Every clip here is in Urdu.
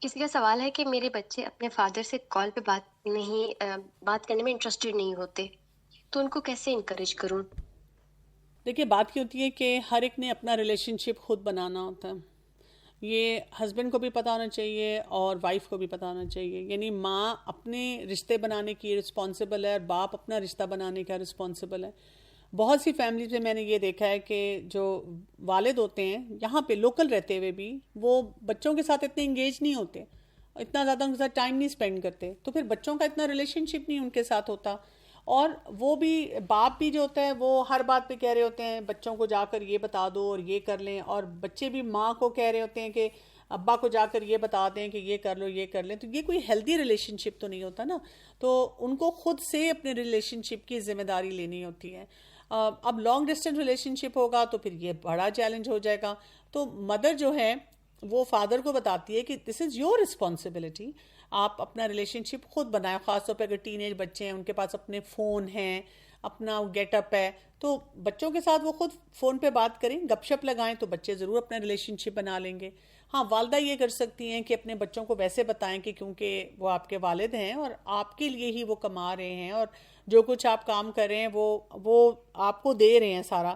کسی کا سوال ہے کہ میرے بچے اپنے فادر سے کال پہ بات کرنے میں انٹرسٹڈ نہیں ہوتے، تو ان کو کیسے انکریج کروں؟ دیکھیے بات یہ ہوتی ہے کہ ہر ایک نے اپنا ریلیشن شپ خود بنانا ہوتا ہے. یہ ہسبینڈ کو بھی پتہ ہونا چاہیے اور وائف کو بھی پتہ ہونا چاہیے. یعنی ماں اپنے رشتے بنانے کی رسپانسبل ہے اور باپ اپنا رشتہ بنانے کا رسپانسبل ہے. بہت سی فیملیز میں نے یہ دیکھا ہے کہ جو والد ہوتے ہیں یہاں پہ لوکل رہتے ہوئے بھی وہ بچوں کے ساتھ اتنے انگیج نہیں ہوتے، اتنا زیادہ ان کے ساتھ ٹائم نہیں اسپینڈ کرتے، تو پھر بچوں کا اتنا ریلیشن شپ نہیں ان کے ساتھ ہوتا. اور وہ بھی باپ بھی جو ہوتا ہے وہ ہر بات پہ کہہ رہے ہوتے ہیں بچوں کو جا کر یہ بتا دو اور یہ کر لیں، اور بچے بھی ماں کو کہہ رہے ہوتے ہیں کہ ابا کو جا کر یہ بتا دیں کہ یہ کر لو یہ کر لیں. تو یہ کوئی ہیلدی ریلیشن شپ تو نہیں ہوتا نا. تو ان کو خود سے اپنے ریلیشن شپ کی ذمہ داری لینی ہوتی ہے. اب لانگ ڈسٹینس ریلیشن شپ ہوگا تو پھر یہ بڑا چیلنج ہو جائے گا. تو مدر جو ہے وہ فادر کو بتاتی ہے کہ دس از یور رسپانسبلٹی، آپ اپنا ریلیشن شپ خود بنائیں. خاص طور پہ اگر ٹین ایج بچے ہیں، ان کے پاس اپنے فون ہیں، اپنا گیٹ اپ ہے، تو بچوں کے ساتھ وہ خود فون پہ بات کریں، گپ شپ لگائیں، تو بچے ضرور اپنا ریلیشن شپ بنا لیں گے. ہاں والدہ یہ کر سکتی ہیں کہ اپنے بچوں کو ویسے بتائیں کہ کیونکہ وہ آپ کے والد ہیں اور آپ کے لیے ہی وہ کما رہے ہیں اور جو کچھ آپ کام کر رہے ہیں وہ آپ کو دے رہے ہیں سارا،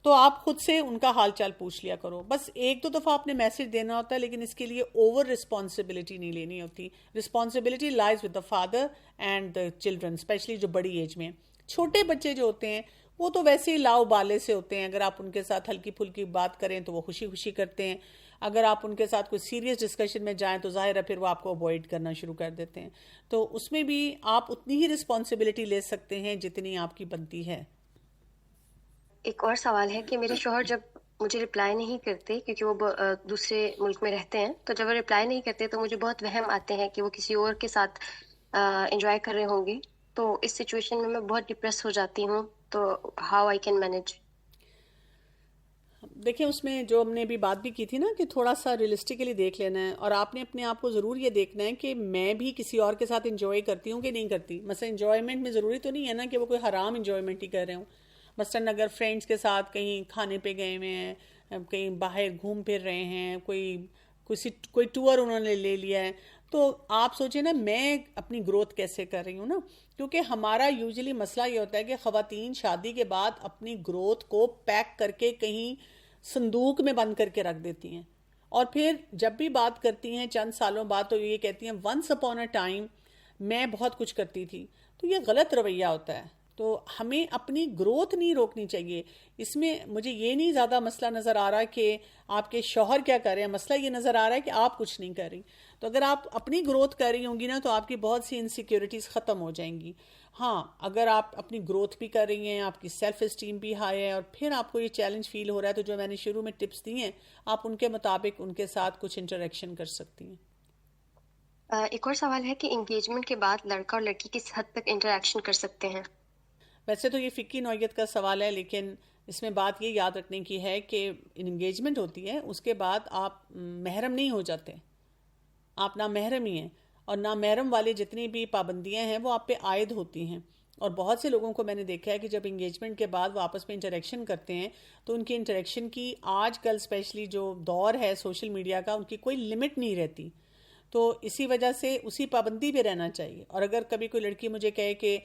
تو آپ خود سے ان کا حال چال پوچھ لیا کرو. بس ایک دو دفعہ آپ نے میسج دینا ہوتا ہے، لیکن اس کے لیے اوور رسپانسبلٹی نہیں لینی ہوتی. Responsibility lies with the father and the children, specially جو بڑی ایج میں. چھوٹے بچے جو ہوتے ہیں وہ تو ویسے ہی لاؤ بالے سے ہوتے ہیں، اگر آپ ان کے ساتھ ہلکی پھلکی بات کریں تو وہ خوشی خوشی کرتے ہیں. اگر آپ ان کے ساتھ کوئی سیریس ڈسکشن میں جائیں تو ظاہر ہے پھر وہ آپ کو اوائڈ کرنا شروع کر دیتے ہیں. تو اس میں بھی آپ اتنی ہی رسپانسبلٹی لے سکتے ہیں جتنی آپ کی بنتی ہے. ایک اور سوال ہے کہ میرے شوہر جب مجھے رپلائی نہیں کرتے، کیونکہ وہ دوسرے ملک میں رہتے ہیں، تو جب وہ رپلائی نہیں کرتے تو مجھے بہت وہم آتے ہیں کہ وہ کسی اور کے ساتھ انجوائے کر رہے ہوں گے. تو اس سچویشن میں بہت ڈپریس ہو جاتی ہوں. تو ہاؤ آئی کین مینج؟ دیکھیں اس میں جو ہم نے ابھی بات بھی کی تھی نا کہ تھوڑا سا ریئلسٹکلی دیکھ لینا ہے، اور آپ نے اپنے آپ کو ضرور یہ دیکھنا ہے کہ میں بھی کسی اور کے ساتھ انجوائے کرتی ہوں کہ نہیں کرتی. مثلا انجوائمنٹ میں ضروری تو نہیں ہے نا کہ وہ کوئی حرام انجوائمنٹ ہی کر رہے ہوں. مثلا اگر فرینڈس کے ساتھ کہیں کھانے پہ گئے ہوئے ہیں، کہیں باہر گھوم پھر رہے ہیں، کوئی ٹور انہوں نے لے لیا ہے، تو آپ سوچیں نا میں اپنی گروتھ کیسے کر رہی ہوں نا. کیونکہ ہمارا یوزلی مسئلہ یہ ہوتا ہے کہ خواتین شادی کے بعد اپنی گروتھ کو پیک کر کے کہیں صندوق میں بند کر کے رکھ دیتی ہیں، اور پھر جب بھی بات کرتی ہیں چند سالوں بعد تو یہ کہتی ہیں ونس اپون اے ٹائم میں بہت کچھ کرتی تھی. تو یہ غلط رویہ ہوتا ہے. تو ہمیں اپنی گروتھ نہیں روکنی چاہیے. اس میں مجھے یہ نہیں زیادہ مسئلہ نظر آ رہا کہ آپ کے شوہر کیا کر رہے ہیں، مسئلہ یہ نظر آ رہا ہے کہ آپ کچھ نہیں کر رہی. تو اگر آپ اپنی گروتھ کر رہی ہوں گی نا تو آپ کی بہت سی انسیکیورٹیز ختم ہو جائیں گی. ہاں اگر آپ اپنی گروتھ بھی کر رہی ہیں، آپ کی سیلف اسٹیم بھی ہائی ہے، اور پھر آپ کو یہ چیلنج فیل ہو رہا ہے، تو جو میں نے شروع میں ٹپس دی ہیں آپ ان کے مطابق ان کے ساتھ کچھ انٹریکشن کر سکتی ہیں. ایک اور سوال ہے کہ انگیجمنٹ کے بعد لڑکا اور لڑکی کس حد تک انٹریکشن کر سکتے ہیں؟ ویسے تو یہ فقی نوعیت کا سوال ہے، لیکن اس میں بات یہ یاد رکھنے کی ہے کہ انگیجمنٹ ہوتی ہے اس کے بعد آپ محرم نہیں ہو جاتے، آپ نہ محرم ہی ہیں. اور نہ محرم والے جتنی بھی پابندیاں ہیں وہ آپ پہ عائد ہوتی ہیں. اور بہت سے لوگوں کو میں نے دیکھا ہے کہ جب انگیجمنٹ کے بعد وہ آپس میں انٹریکشن کرتے ہیں تو ان کی انٹریکشن کی آج کل اسپیشلی جو دور ہے سوشل میڈیا کا، ان کی کوئی لمٹ نہیں رہتی. تو اسی وجہ سے اسی پابندی پہ رہنا چاہیے. اور اگر کبھی کوئی لڑکی مجھے کہے کہ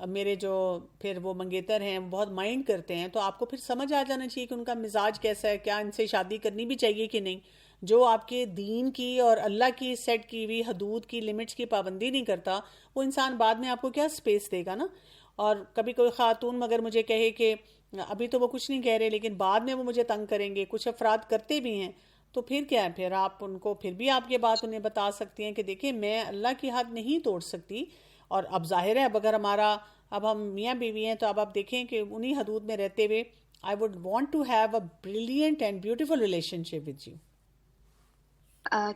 میرے جو پھر وہ منگیتر ہیں وہ بہت مائنڈ کرتے ہیں، تو آپ کو پھر سمجھ آ جانا چاہیے کہ ان کا مزاج کیسا ہے، کیا ان سے شادی کرنی بھی چاہیے کہ نہیں. جو آپ کے دین کی اور اللہ کی سیٹ کی ہوئی حدود کی لمٹس کی پابندی نہیں کرتا، وہ انسان بعد میں آپ کو کیا سپیس دے گا نا. اور کبھی کوئی خاتون مگر مجھے کہے کہ ابھی تو وہ کچھ نہیں کہہ رہے لیکن بعد میں وہ مجھے تنگ کریں گے، کچھ افراد کرتے بھی ہیں، تو پھر کیا ہے، پھر آپ ان کو پھر بھی آپ یہ بات انہیں بتا سکتی ہیں کہ دیکھیں میں اللہ کی حد نہیں توڑ سکتی. اور اب ظاہر ہے اب اگر اب ہم میاں بیوی ہیں تو اب آپ دیکھیں کہ انہی حدود میں رہتے ہوئے I would want to have a brilliant and beautiful relationship with you.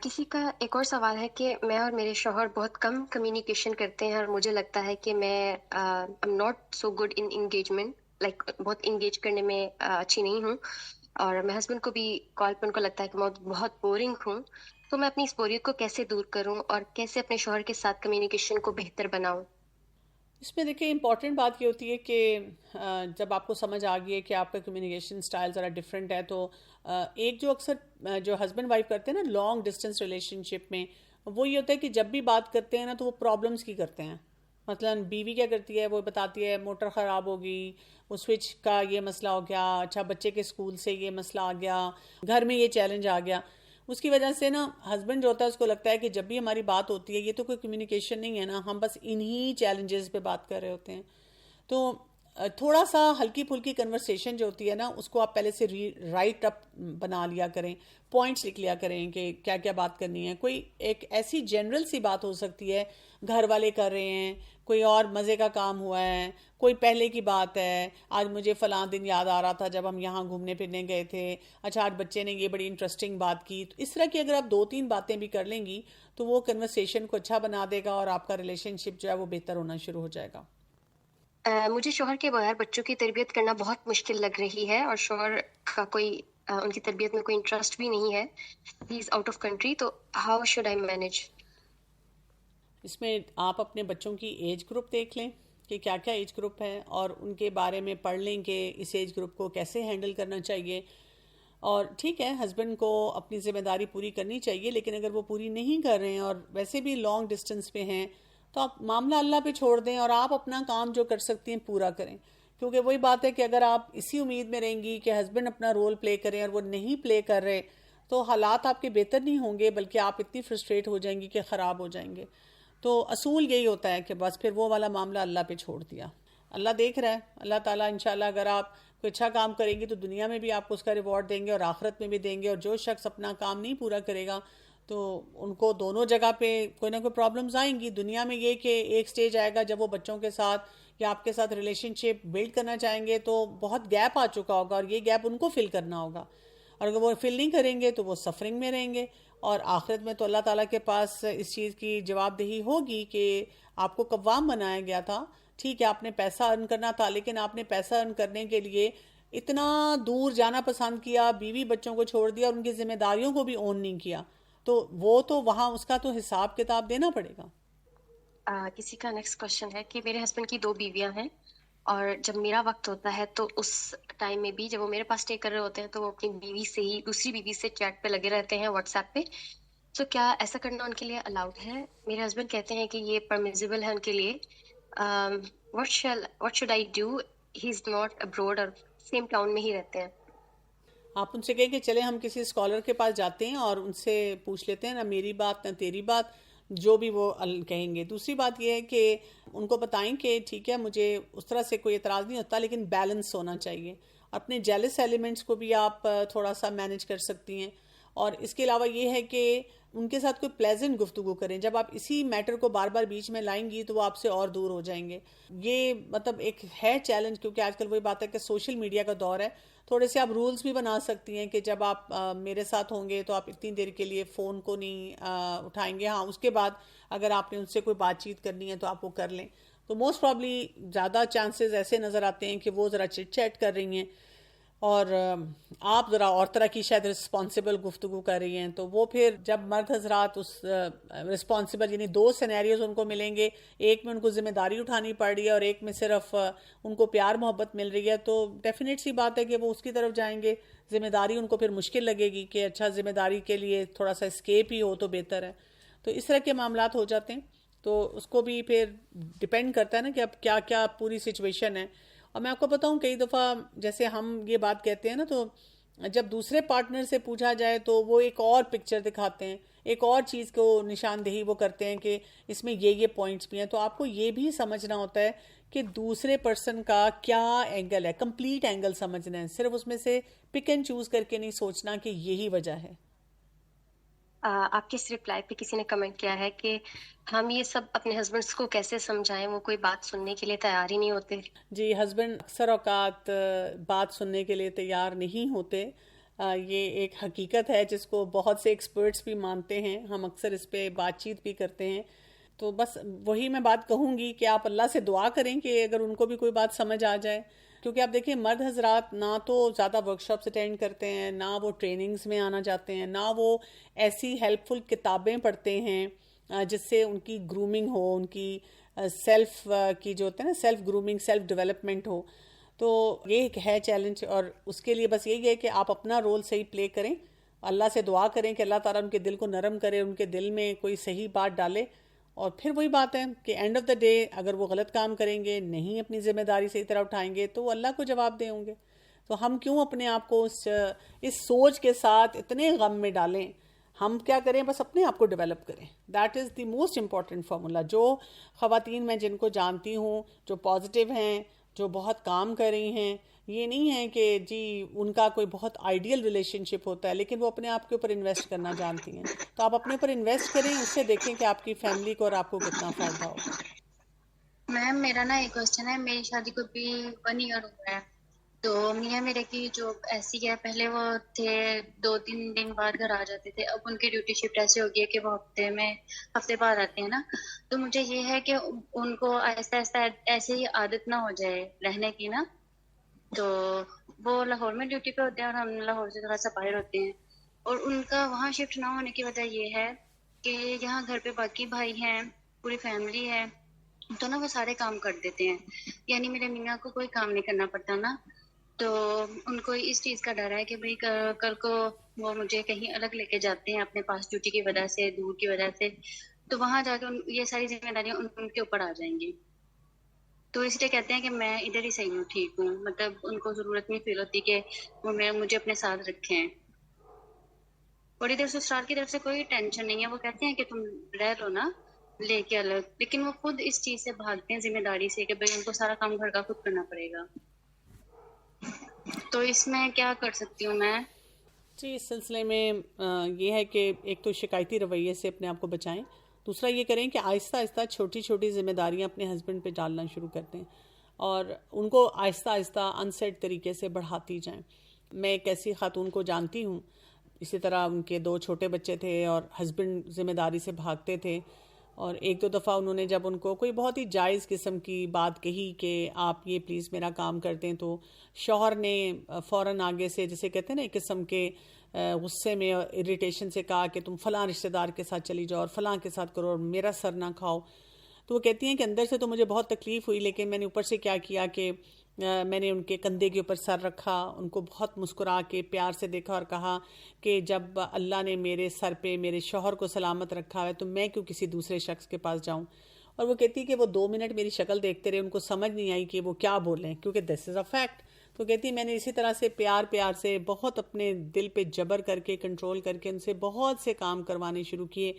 کسی کا ایک اور سوال ہے کہ میں اور میرے شوہر بہت کم کمیونیکیشن کرتے ہیں، اور مجھے لگتا ہے کہ میں am not so good in engagement, like بہت انگیج کرنے میں اچھی نہیں ہوں. اور میں ہسبینڈ کو بھی کال پہ ان کو لگتا ہے کہ میں بہت بورنگ ہوں. تو میں اپنی اس بوریت کو کیسے دور کروں اور کیسے اپنے شوہر کے ساتھ کمیونیکیشن کو بہتر بناؤں؟ اس میں دیکھیں امپورٹنٹ بات یہ ہوتی ہے کہ جب آپ کو سمجھ آ گئی ہے کہ آپ کا کمیونیکیشن سٹائل ذرا ڈفرینٹ ہے، تو ایک جو اکثر جو ہسبینڈ وائف کرتے ہیں نا لانگ ڈسٹینس ریلیشن شپ میں، وہ یہ ہوتا ہے کہ جب بھی بات کرتے ہیں نا تو وہ پرابلمس کی کرتے ہیں. مثلا بیوی کیا کرتی ہے، وہ بتاتی ہے موٹر خراب ہوگی، وہ سوئچ کا یہ مسئلہ ہو گیا، اچھا بچے کے اسکول سے یہ مسئلہ آ گیا، گھر میں یہ چیلنج آ گیا. اس کی وجہ سے نا ہسبینڈ جو ہوتا ہے اس کو لگتا ہے کہ جب بھی ہماری بات ہوتی ہے یہ تو کوئی کمیونیکیشن نہیں ہے نا، ہم بس انہی چیلنجز پہ بات کر رہے ہوتے ہیں. تو تھوڑا سا ہلکی پھلکی کنورسیشن جو ہوتی ہے نا اس کو آپ پہلے سے رائٹ اپ بنا لیا کریں، پوائنٹس لکھ لیا کریں کہ کیا کیا بات کرنی ہے. کوئی ایک ایسی جنرل سی بات ہو سکتی ہے، گھر والے کر رہے ہیں، کوئی اور مزے کا کام ہوا ہے، کوئی پہلے کی بات ہے، آج مجھے فلاں دن یاد آ رہا تھا جب ہم یہاں گھومنے پھرنے گئے تھے، اچھا آج بچے نے یہ بڑی انٹرسٹنگ بات کی. تو اس طرح کی اگر آپ 2-3 باتیں بھی کر لیں گی تو وہ کنورسیشن کو اچھا بنا دے گا اور آپ کا ریلیشن شپ جو ہے وہ بہتر ہونا شروع ہو جائے گا. مجھے شوہر کے بغیر بچوں کی تربیت کرنا بہت مشکل لگ رہی ہے، اور شوہر کا کوئی ان کی تربیت میں کوئی انٹرسٹ بھی نہیں ہے. ہی از آؤٹ آف کنٹری، تو ہاؤ شوڈ آئی مینیج؟ اس میں آپ اپنے بچوں کی ایج گروپ دیکھ لیں کہ کیا کیا ایج گروپ ہے، اور ان کے بارے میں پڑھ لیں کہ اس ایج گروپ کو کیسے ہینڈل کرنا چاہیے. اور ٹھیک ہے ہسبینڈ کو اپنی ذمہ داری پوری کرنی چاہیے، لیکن اگر وہ پوری نہیں کر رہے ہیں اور ویسے بھی لانگ ڈسٹینس پہ ہیں تو آپ معاملہ اللہ پہ چھوڑ دیں اور آپ اپنا کام جو کر سکتی ہیں پورا کریں. کیونکہ وہی بات ہے کہ اگر آپ اسی امید میں رہیں گی کہ ہسبینڈ اپنا رول پلے کریں اور وہ نہیں پلے کر رہے تو حالات آپ کے بہتر نہیں ہوں گے، بلکہ آپ اتنی فرسٹریٹ ہو جائیں گی کہ خراب ہو جائیں گے. تو اصول یہی ہوتا ہے کہ بس پھر وہ والا معاملہ اللہ پہ چھوڑ دیا. اللہ دیکھ رہا ہے، اللہ تعالیٰ انشاءاللہ اگر آپ کوئی اچھا کام کریں گے تو دنیا میں بھی آپ کو اس کا ریوارڈ دیں گے اور آخرت میں بھی دیں گے. اور جو شخص اپنا کام نہیں پورا کرے گا تو ان کو دونوں جگہ پہ کوئی نہ کوئی پرابلمز آئیں گی. دنیا میں یہ کہ ایک سٹیج آئے گا جب وہ بچوں کے ساتھ یا آپ کے ساتھ ریلیشن شپ بلڈ کرنا چاہیں گے تو بہت گیپ آ چکا ہوگا اور یہ گیپ ان کو فل کرنا ہوگا، اور اگر وہ فل نہیں کریں گے تو وہ سفرنگ میں رہیں گے. اور آخرت میں تو اللہ تعالیٰ کے پاس اس چیز کی جواب دہی ہوگی کہ آپ کو قوام بنایا گیا تھا. ٹھیک ہے آپ نے پیسہ ارن کرنا تھا، لیکن آپ نے پیسہ ارن کرنے کے لیے اتنا دور جانا پسند کیا، بیوی بچوں کو چھوڑ دیا اور ان کی ذمہ داریوں کو بھی اون نہیں کیا، تو وہ تو وہاں اس کا تو حساب کتاب دینا پڑے گا. کسی کا نیکسٹ کوشچن ہے کہ میرے ہسبینڈ کی 2 بیویاں ہیں، اور جب میرا وقت ہوتا ہے تو اس ٹائم میں بھی جب وہ میرے پاس اسٹے کر رہے ہوتے ہیں تو وہ اپنی بیوی سے ہی دوسری بیوی سے چیٹ پہ لگے رہتے ہیں، واٹس ایپ پہ. تو کیا ایسا کرنا ان کے لیے الاؤڈ ہے؟ میرے ہسبینڈ کہتے ہیں کہ یہ پرمیزیبل ہے ان کے لیے. What should I do? He is not abroad, اور سیم ٹاؤن میں ہی رہتے ہیں. آپ ان سے کہیں کہ چلیں ہم کسی اسکالر کے پاس جاتے ہیں اور ان سے پوچھ لیتے ہیں، نہ میری بات نہ تیری بات، جو بھی وہ کہیں گے. دوسری بات یہ ہے کہ ان کو بتائیں کہ ٹھیک ہے مجھے اس طرح سے کوئی اعتراض نہیں ہوتا، لیکن بیلنس ہونا چاہیے. اپنے جیلس ایلیمنٹس کو بھی آپ تھوڑا سا مینج کر سکتی ہیں. اور اس کے علاوہ یہ ہے کہ ان کے ساتھ کوئی پلیزنٹ گفتگو کریں. جب آپ اسی میٹر کو بار بار بیچ میں لائیں گی تو وہ آپ سے اور دور ہو جائیں گے. یہ مطلب ایک ہے چیلنج، کیونکہ آج کل وہی بات ہے کہ سوشل میڈیا کا دور ہے. تھوڑے سے آپ رولز بھی بنا سکتی ہیں کہ جب آپ میرے ساتھ ہوں گے تو آپ اتنی دیر کے لیے فون کو نہیں اٹھائیں گے. ہاں اس کے بعد اگر آپ نے ان سے کوئی بات چیت کرنی ہے تو آپ وہ کر لیں. تو موسٹ پرابلی زیادہ چانسز ایسے نظر آتے ہیں کہ وہ ذرا چٹ چیٹ کر رہی ہیں اور آپ ذرا اور طرح کی شاید رسپانسبل گفتگو کر رہی ہیں. تو وہ پھر جب مرد حضرات اس رسپانسبل یعنی 2 سینیریوز ان کو ملیں گے، ایک میں ان کو ذمہ داری اٹھانی پڑ رہی ہے اور ایک میں صرف ان کو پیار محبت مل رہی ہے، تو ڈیفینیٹ سی بات ہے کہ وہ اس کی طرف جائیں گے. ذمہ داری ان کو پھر مشکل لگے گی کہ اچھا ذمہ داری کے لیے تھوڑا سا اسکیپ ہی ہو تو بہتر ہے. تو اس طرح کے معاملات ہو جاتے ہیں. تو اس کو بھی پھر ڈپینڈ کرتا ہے نا کہ اب کیا کیا پوری سچویشن ہے. اور میں آپ کو بتاؤں کئی دفعہ جیسے ہم یہ بات کہتے ہیں نا، تو جب دوسرے پارٹنر سے پوچھا جائے تو وہ ایک اور پکچر دکھاتے ہیں، ایک اور چیز کو نشاندہی وہ کرتے ہیں کہ اس میں یہ پوائنٹس بھی ہیں. تو آپ کو یہ بھی سمجھنا ہوتا ہے کہ دوسرے پرسن کا کیا اینگل ہے، کمپلیٹ اینگل سمجھنا ہے. صرف اس میں سے پک اینڈ چوز کر کے نہیں سوچنا کہ یہی وجہ ہے. آپ کے اس رپلائی پہ کسی نے کمنٹ کیا ہے کہ ہم یہ سب اپنے ہسبینڈس کو کیسے سمجھائیں، وہ کوئی بات سننے کے لیے تیار ہی نہیں ہوتے. جی ہسبینڈ اکثر اوقات بات سننے کے لیے تیار نہیں ہوتے. یہ ایک حقیقت ہے جس کو بہت سے ایکسپرٹس بھی مانتے ہیں. ہم اکثر اس پہ بات چیت بھی کرتے ہیں. تو بس وہی میں بات کہوں گی کہ آپ اللہ سے دعا کریں کہ اگر ان کو بھی کوئی بات سمجھ آ جائے. کیونکہ آپ دیکھیں مرد حضرات نہ تو زیادہ ورک شاپس اٹینڈ کرتے ہیں، نہ وہ ٹریننگز میں آنا چاہتے ہیں، نہ وہ ایسی ہیلپ فل کتابیں پڑھتے ہیں جس سے ان کی گرومنگ ہو، ان کی سیلف کی جو ہوتا ہے نا سیلف گرومنگ سیلف ڈیولپمنٹ ہو. تو یہ ایک ہے چیلنج, اور اس کے لیے بس یہی ہے کہ آپ اپنا رول صحیح پلے کریں, اللہ سے دعا کریں کہ اللہ تعالیٰ ان کے دل کو نرم کرے, ان کے دل میں کوئی صحیح بات ڈالے. اور پھر وہی بات ہے کہ اینڈ آف دا ڈے اگر وہ غلط کام کریں گے, نہیں اپنی ذمہ داری صحیح طرح اٹھائیں گے, تو وہ اللہ کو جواب دیں ہوں گے. تو ہم کیوں اپنے آپ کو اس سوچ کے ساتھ اتنے غم میں ڈالیں؟ ہم کیا کریں, بس اپنے آپ کو ڈیولپ کریں. That is the most important formula. جو خواتین میں جن کو جانتی ہوں جو پازیٹیو ہیں, جو بہت کام کر رہی ہیں, یہ نہیں ہے کہ جی ان کا کوئی بہت آئیڈیل ریلیشن شپ ہوتا ہے, لیکن وہ اپنے آپ کے اوپر انویسٹ کرنا جانتی ہیں. تو آپ اپنے اوپر انویسٹ کریں, اس سے دیکھیں کہ آپ کی فیملی کو اور آپ کو کتنا فائدہ ہوگا. میم میرا نا ایک کوشچن ہے. میری شادی کو بھی 1 ایئر ہوا ہے. تو میاں میرے کی جو ایسی ہے, پہلے وہ تھے 2-3 دن بعد گھر آ جاتے تھے. اب ان کی ڈیوٹی شفٹ ایسے ہو گئی ہے کہ وہ ہفتے بعد آتے ہیں نا. تو مجھے یہ ہے کہ ان کو آہستہ آہستہ ایسے ہی عادت نہ ہو جائے رہنے کی نا. تو وہ لاہور میں ڈیوٹی پہ ہوتے ہیں اور ہم لاہور سے تھوڑا سا باہر ہوتے ہیں. اور ان کا وہاں شفٹ نہ ہونے کی وجہ یہ ہے کہ یہاں گھر پہ باقی بھائی ہیں, پوری فیملی ہے, تو نا وہ سارے کام کر دیتے ہیں. یعنی میرے میاں کو کوئی کام نہیں کرنا پڑتا نا. تو ان کو اس چیز کا ڈر ہے کہ بھئی کل کو وہ مجھے کہیں الگ لے کے جاتے ہیں اپنے پاس ڈیوٹی کی وجہ سے, دور کی وجہ سے, تو وہاں جا کے یہ ساری ذمہ داریاں ان کے اوپر آ جائیں گی. تو اس لیے کہتے ہیں کہ میں ادھر ہی صحیح ہوں, ٹھیک ہوں. مطلب ان کو ضرورت نہیں فیل ہوتی کہ وہ مجھے اپنے ساتھ رکھیں. اور ادھر سسرال کی طرف سے کوئی ٹینشن نہیں ہے. وہ کہتے ہیں کہ تم رہ لو نا لے کے الگ, لیکن وہ خود اس چیز سے بھاگتے ہیں ذمہ داری سے کہ بھئی ان کو سارا کام گھر کا خود کرنا پڑے گا. تو اس میں کیا کر سکتی ہوں میں؟ جی اس سلسلے میں یہ ہے کہ ایک تو شکایتی رویے سے اپنے آپ کو بچائیں. دوسرا یہ کریں کہ آہستہ آہستہ چھوٹی چھوٹی ذمہ داریاں اپنے ہسبینڈ پہ ڈالنا شروع کر دیں, اور ان کو آہستہ آہستہ انسیٹ طریقے سے بڑھاتی جائیں. میں ایک ایسی خاتون کو جانتی ہوں, اسی طرح ان کے 2 چھوٹے بچے تھے اور ہسبینڈ ذمہ داری سے بھاگتے تھے, اور 1-2 دفعہ انہوں نے جب ان کو کوئی بہت ہی جائز قسم کی بات کہی کہ آپ یہ پلیز میرا کام کر دیں, تو شوہر نے فوراً آگے سے جسے کہتے ہیں نا ایک قسم کے غصے میں اور اریٹیشن سے کہا کہ تم فلاں رشتہ دار کے ساتھ چلی جاؤ اور فلاں کے ساتھ کرو اور میرا سر نہ کھاؤ. تو وہ کہتی ہیں کہ اندر سے تو مجھے بہت تکلیف ہوئی, لیکن میں نے اوپر سے کیا کیا کہ میں نے ان کے کندھے کے اوپر سر رکھا, ان کو بہت مسکرا کے پیار سے دیکھا اور کہا کہ جب اللہ نے میرے سر پہ میرے شوہر کو سلامت رکھا ہے تو میں کیوں کسی دوسرے شخص کے پاس جاؤں. اور وہ کہتی کہ وہ 2 منٹ میری شکل دیکھتے رہے, ان کو سمجھ نہیں آئی کہ وہ کیا بولیں, کیونکہ دس از اے فیکٹ. تو کہتی میں نے اسی طرح سے پیار سے بہت اپنے دل پہ جبر کر کے کنٹرول کر کے ان سے بہت سے کام کروانے شروع کیے,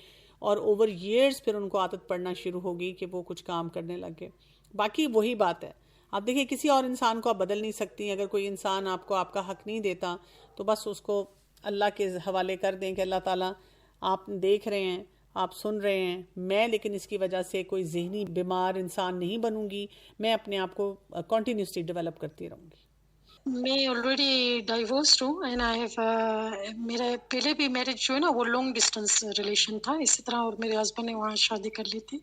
اور اوور ایئرز پھر ان کو عادت پڑنا شروع ہوگی کہ وہ کچھ کام کرنے لگے. باقی وہی بات ہے, آپ دیکھیں کسی اور انسان کو آپ بدل نہیں سکتی. اگر کوئی انسان آپ کو آپ کا حق نہیں دیتا تو بس اس کو اللہ کے حوالے کر دیں کہ اللہ تعالیٰ آپ دیکھ رہے ہیں, آپ سن رہے ہیں, میں لیکن اس کی وجہ سے کوئی ذہنی بیمار انسان نہیں بنوں گی, میں اپنے آپ کو کنٹینیوسلی ڈیولپ کرتی رہوں گی. میں آلریڈی ڈائیورسڈ ہوں اینڈ آئی ہیو میرا پہلے بھی میرج جو ہے نا وہ لانگ ڈسٹینس ریلیشن تھا اسی طرح, اور میرے ہسبینڈ نے وہاں شادی کر لی تھی.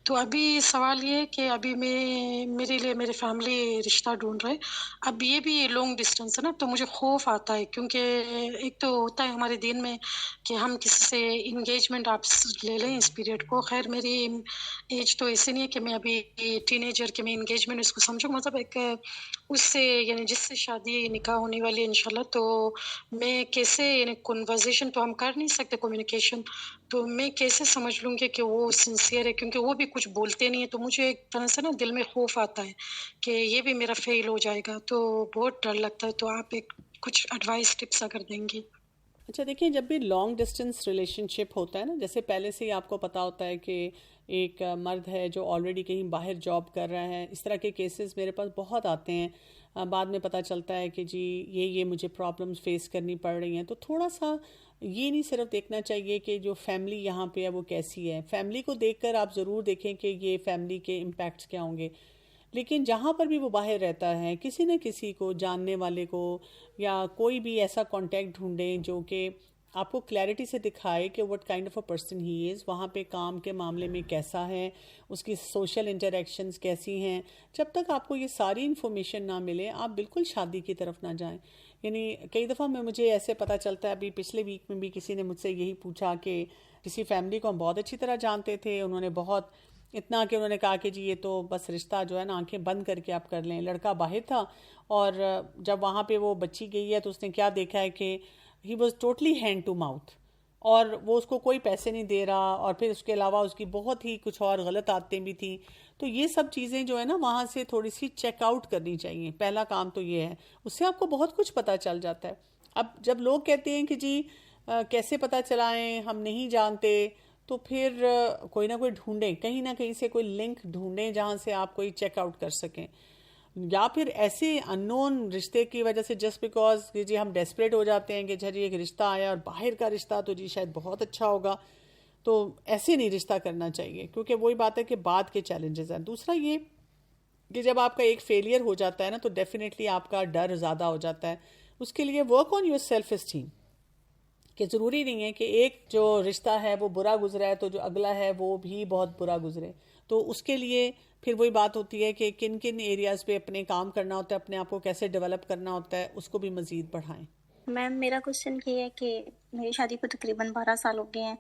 تو ابھی سوال یہ ہے کہ ابھی میرے لیے میری فیملی رشتہ ڈھونڈ رہے. اب یہ بھی لانگ ڈسٹینس ہے نا, تو مجھے خوف آتا ہے کیونکہ ایک تو ہوتا ہے ہمارے دین میں کہ ہم کسی سے انگیجمنٹ آپ لے لیں اس پیریڈ کو. خیر میری ایج تو ایسے نہیں ہے کہ میں ابھی ٹین ایجر کہ میں انگیجمنٹ اس کو سمجھوں, مطلب ایک اس سے یعنی جس سے شادی نکاح ہونے والی ہے انشاءاللہ, تو میں کیسے یعنی کنورزیشن تو ہم کر نہیں سکتے کمیونیکیشن, تو میں کیسے سمجھ لوں گی کہ وہ سنسیئر ہے, کیونکہ وہ بھی کچھ بولتے نہیں ہیں. تو مجھے ایک طرح سے نا دل میں خوف آتا ہے کہ یہ بھی میرا فیل ہو جائے گا, تو بہت ڈر لگتا ہے. تو آپ ایک کچھ ایڈوائس ٹپس اگر دیں گی. اچھا دیکھیں, جب بھی لانگ ڈسٹینس ریلیشن شپ ہوتا ہے نا, جیسے پہلے سے ہی آپ کو پتہ ہوتا ہے کہ ایک مرد ہے جو آلریڈی کہیں باہر جاب کر رہا ہے, اس طرح کے کیسز میرے پاس بہت آتے ہیں. بعد میں پتہ چلتا ہے کہ جی یہ مجھے پرابلمز فیس کرنی پڑ رہی ہیں. تو تھوڑا سا یہ نہیں صرف دیکھنا چاہیے کہ جو فیملی یہاں پہ ہے وہ کیسی ہے, فیملی کو دیکھ کر آپ ضرور دیکھیں کہ یہ فیملی کے امپیکٹس کیا ہوں گے, لیکن جہاں پر بھی وہ باہر رہتا ہے کسی نہ کسی کو جاننے والے کو یا کوئی بھی ایسا کانٹیکٹ ڈھونڈیں جو کہ آپ کو کلیئرٹی سے دکھائے کہ what kind of a person he is, وہاں پہ کام کے معاملے میں کیسا ہے, اس کی سوشل انٹریکشنز کیسی ہیں. جب تک آپ کو یہ ساری انفارمیشن نہ ملے آپ بالکل شادی کی طرف نہ جائیں. یعنی کئی دفعہ مجھے ایسے پتہ چلتا ہے, ابھی پچھلے ویک میں بھی کسی نے مجھ سے یہی پوچھا کہ کسی فیملی کو ہم بہت اچھی طرح جانتے تھے, انہوں نے بہت اتنا کہ انہوں نے کہا کہ جی یہ تو بس رشتہ جو ہے نا آنکھیں بند کر کے آپ کر لیں. لڑکا باہر تھا اور جب وہاں پہ وہ بچی گئی ہے تو اس نے کیا دیکھا ہے کہ he was totally hand to mouth, اور وہ اس کو کوئی پیسے نہیں دے رہا, اور پھر اس کے علاوہ اس کی بہت ہی کچھ اور غلط عادتیں بھی تھیں. تو یہ سب چیزیں جو ہے نا وہاں سے تھوڑی سی چیک آؤٹ کرنی چاہیے. پہلا کام تو یہ ہے, اس سے آپ کو بہت کچھ پتہ چل جاتا ہے. اب جب لوگ کہتے ہیں کہ جی کیسے پتہ چلائیں, ہم نہیں جانتے, تو پھر کوئی نہ کوئی ڈھونڈیں, کہیں نہ کہیں سے کوئی لنک ڈھونڈیں جہاں سے آپ کوئی چیک آؤٹ کر سکیں. یا پھر ایسے ان نون رشتے کی وجہ سے جسٹ بیکاز کہ جی ہم ڈیسپریٹ ہو جاتے ہیں کہ جی ایک رشتہ آیا اور باہر کا رشتہ تو جی شاید بہت اچھا ہوگا, تو ایسے نہیں رشتہ کرنا چاہیے, کیونکہ وہی بات ہے کہ بعد کے چیلنجز ہیں. دوسرا یہ کہ جب آپ کا ایک فیلئر ہو جاتا ہے نا تو ڈیفینیٹلی آپ کا ڈر زیادہ ہو جاتا ہے. اس کے لیے work on your self esteem, کہ ضروری نہیں ہے کہ ایک جو رشتہ ہے وہ برا گزرا ہے تو جو اگلا ہے وہ بھی بہت برا گزرے. تو اس کے لیے پھر وہی بات ہوتی ہے کہ کن کن ایریاز پہ اپنے کام کرنا ہوتا ہے, اپنے آپ کو کیسے ڈیولپ کرنا ہوتا ہے, اس کو بھی مزید بڑھائیں. میم میرا کوشچن یہ ہے کہ میری شادی کو تقریباً 12 سال ہو گئے ہیں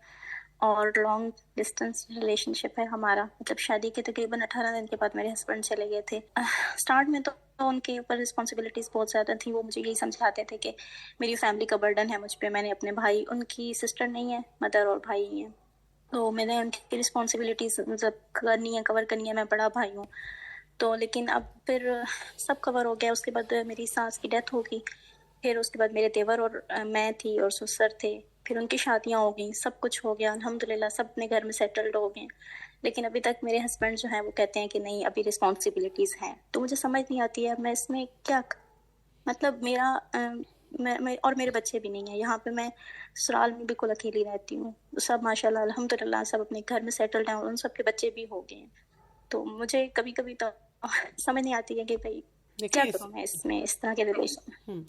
اور لانگ ڈسٹینس ریلیشن شپ ہے ہمارا. مطلب شادی کے تقریباً 18 دن کے بعد میرے ہسبینڈ چلے گئے تھے. اسٹارٹ میں تو ان کے اوپر رسپانسبلٹیز بہت زیادہ تھیں. وہ مجھے یہی سمجھاتے تھے کہ میری فیملی کا برڈن ہے مجھ پہ, میں نے اپنے بھائی, ان کی سسٹر نہیں ہے, مدر اور بھائی ہی ہیں, تو میں نے ان کی رسپانسبلٹیز مطلب کرنی ہے, کور کرنی ہے, میں بڑا بھائی ہوں. تو لیکن اب پھر سب کور ہو گیا. اس کے بعد میری ساس کی ڈیتھ ہو گئی, پھر اس کے بعد میرے دیور اور میں تھی اور سسر تھے, پھر ان کی شادیاں ہو گئیں, سب کچھ ہو گیا الحمدللہ, سب اپنے گھر میں سیٹلڈ ہو گئے. لیکن ابھی تک میرے ہسبینڈ جو ہیں وہ کہتے ہیں کہ نہیں ابھی رسپانسبلٹیز ہیں. تو مجھے سمجھ نہیں آتی ہے میں اس میں کیا, مطلب میرا میں اور میرے بچے بھی نہیں ہیں یہاں پہ, میں سسرال میں بالکل اکیلی رہتی ہوں. سب ماشاء اللہ الحمدللہ سب اپنے گھر میں سیٹلڈ ہیں اور ان سب کے بچے بھی ہو گئے ہیں. تو مجھے کبھی کبھی تو سمجھ نہیں آتی ہے کہ بھائی کیا کروں میں اس میں, اس طرح کے ریلیشن.